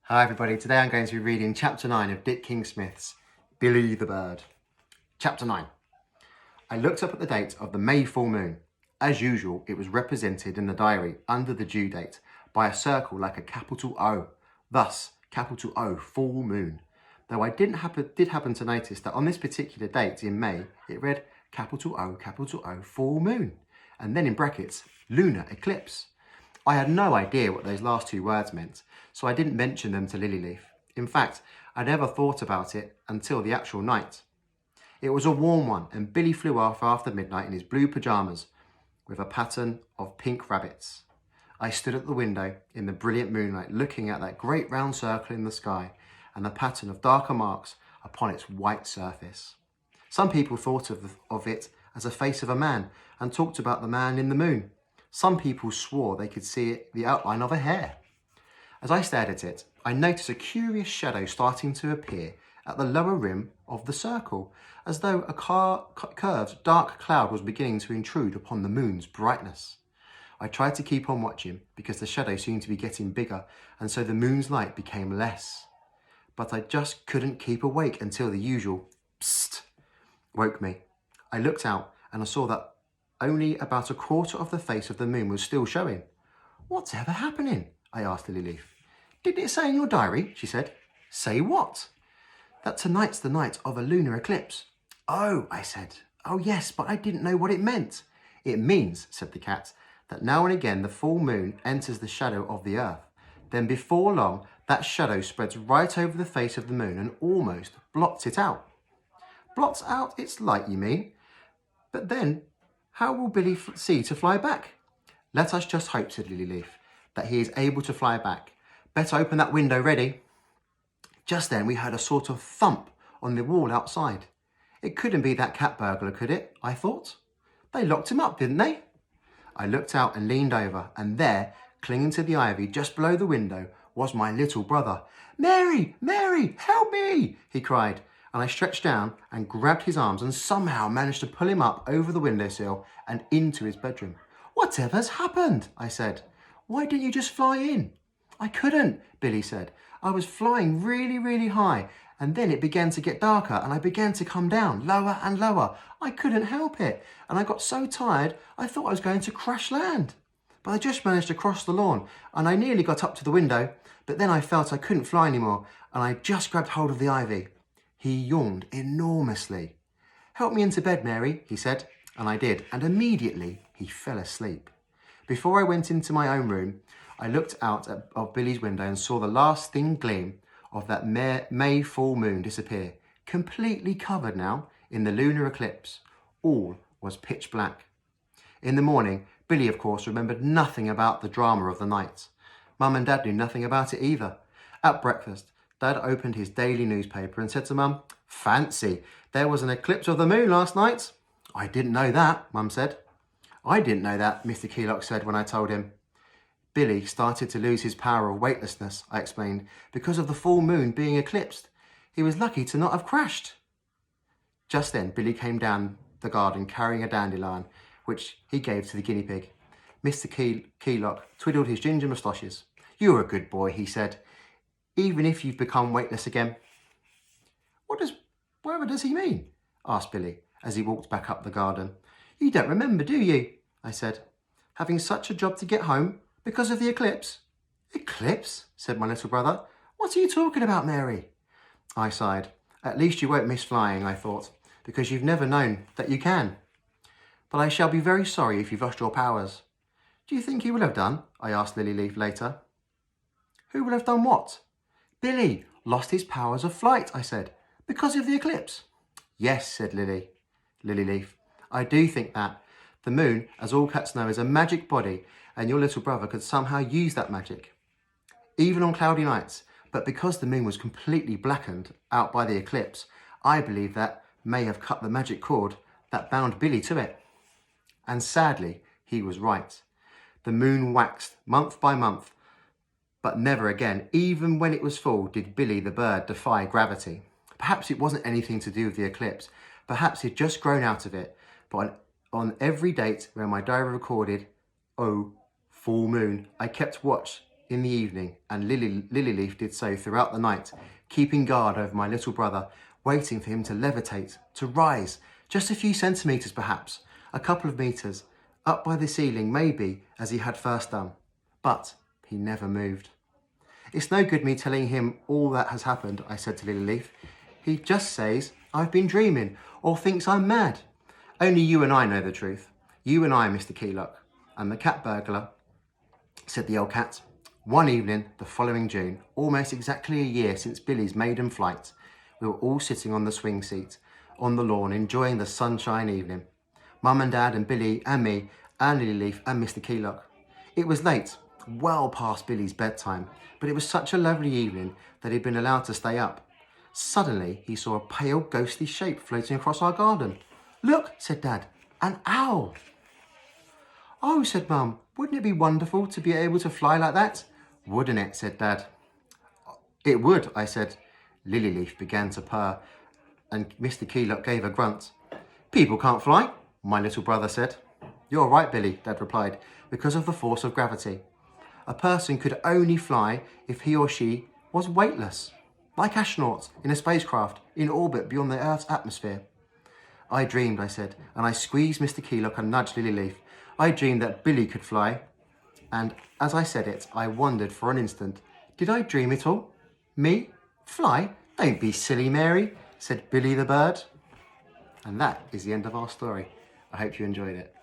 Hi everybody, today I'm going to be reading chapter 9 of Dick King-Smith's Billy the Bird. Chapter 9. I looked up at the date of the May full moon. As usual, it was represented in the diary under the due date by a circle like a capital O. Thus, capital O, full moon. Though I did happen to notice that on this particular date in May, it read capital O, full moon. And then in brackets, lunar eclipse. I had no idea what those last two words meant, so I didn't mention them to Lilyleaf. In fact, I never thought about it until the actual night. It was a warm one, and Billy flew off after midnight in his blue pyjamas with a pattern of pink rabbits. I stood at the window in the brilliant moonlight looking at that great round circle in the sky and the pattern of darker marks upon its white surface. Some people thought of it as a face of a man and talked about the man in the moon. Some people swore they could see the outline of a hare. As I stared at it, I noticed a curious shadow starting to appear at the lower rim of the circle, as though a curved dark cloud was beginning to intrude upon the moon's brightness. I tried to keep on watching because the shadow seemed to be getting bigger, and so the moon's light became less. But I just couldn't keep awake until the usual psst woke me. I looked out and I saw that only about a quarter of the face of the moon was still showing. "What's ever happening?" I asked Lilyleaf. "Didn't it say in your diary?" she said. "Say what?" "That tonight's the night of a lunar eclipse." "Oh," I said. "Oh yes, but I didn't know what it meant." "It means," said the cat, "that now and again the full moon enters the shadow of the earth. Then before long, that shadow spreads right over the face of the moon and almost blots it out." "Blots out its light, you mean? But then, how will Billy see to fly back?" "Let us just hope," said Lilyleaf, "that he is able to fly back. Better open that window ready." Just then we heard a sort of thump on the wall outside. It couldn't be that cat burglar, could it? I thought. They locked him up, didn't they? I looked out and leaned over, and there, clinging to the ivy just below the window, was my little brother. "Mary, Mary, help me!" he cried, and I stretched down and grabbed his arms and somehow managed to pull him up over the windowsill and into his bedroom. "Whatever's happened?" I said. "Why didn't you just fly in?" "I couldn't," Billy said. "I was flying really, really high, and then it began to get darker and I began to come down, lower and lower. I couldn't help it, and I got so tired I thought I was going to crash land. But I just managed to cross the lawn, and I nearly got up to the window, but then I felt I couldn't fly anymore, and I just grabbed hold of the ivy." He yawned enormously. "Help me into bed, Mary," he said, and I did, and immediately he fell asleep. Before I went into my own room, I looked out of Billy's window and saw the last thin gleam of that May full moon disappear, completely covered now in the lunar eclipse. All was pitch black. In the morning, Billy, of course, remembered nothing about the drama of the night. Mum and Dad knew nothing about it either. At breakfast, Dad opened his daily newspaper and said to Mum, "Fancy, there was an eclipse of the moon last night." "I didn't know that," Mum said. "I didn't know that," Mr. Keylock said when I told him. "Billy started to lose his power of weightlessness," I explained, "because of the full moon being eclipsed. He was lucky to not have crashed." Just then, Billy came down the garden carrying a dandelion, which he gave to the guinea pig. Mr. Keylock twiddled his ginger moustaches. "You're a good boy," he said, "even if you've become weightless again." Whatever does he mean?" asked Billy as he walked back up the garden. "You don't remember, do you?" I said. "Having such a job to get home because of the eclipse?" "Eclipse?" said my little brother. "What are you talking about, Mary?" I sighed. "At least you won't miss flying," I thought, "because you've never known that you can. But I shall be very sorry if you've lost your powers." "Do you think he will have done?" I asked Lilyleaf later. "Who will have done what?" "Billy lost his powers of flight," I said, "because of the eclipse." "Yes," said Lilyleaf. "I do think that. The moon, as all cats know, is a magic body, and your little brother could somehow use that magic, even on cloudy nights. But because the moon was completely blackened out by the eclipse, I believe that may have cut the magic cord that bound Billy to it." And sadly, he was right. The moon waxed month by month, but never again, even when it was full, did Billy the bird defy gravity. Perhaps it wasn't anything to do with the eclipse. Perhaps he'd just grown out of it. But on every date where my diary recorded, "Oh, full moon," I kept watch in the evening, and Lilyleaf did so throughout the night, keeping guard over my little brother, waiting for him to levitate, to rise, just a few centimetres perhaps, a couple of metres, up by the ceiling maybe, as he had first done. But he never moved. It's no good me telling him all that has happened, I said to Lilyleaf. He just says I've been dreaming, or thinks I'm mad. Only you and I know the truth. You and I, Mr. Keylock. And the cat burglar, said the old cat. One evening, the following June, almost exactly a year since Billy's maiden flight, we were all sitting on the swing seat, on the lawn, enjoying the sunshine evening. Mum and Dad and Billy and me and Lilyleaf and Mr. Keylock. It was late, well past Billy's bedtime, but it was such a lovely evening that he'd been allowed to stay up. Suddenly, he saw a pale, ghostly shape floating across our garden. Look, said Dad, an owl. Oh, said Mum, wouldn't it be wonderful to be able to fly like that? Wouldn't it, said Dad. It would, I said. Lilyleaf began to purr, and Mr. Keylock gave a grunt. People can't fly, my little brother said. You're right, Billy, Dad replied, because of the force of gravity. A person could only fly if he or she was weightless, like astronauts in a spacecraft in orbit beyond the Earth's atmosphere. I dreamed, I said, and I squeezed Mr. Keylock and nudged Lilyleaf. I dreamed that Billy could fly, and as I said it, I wondered for an instant, did I dream it all? Me? Fly? Don't be silly, Mary, said Billy the bird. And that is the end of our story. I hope you enjoyed it.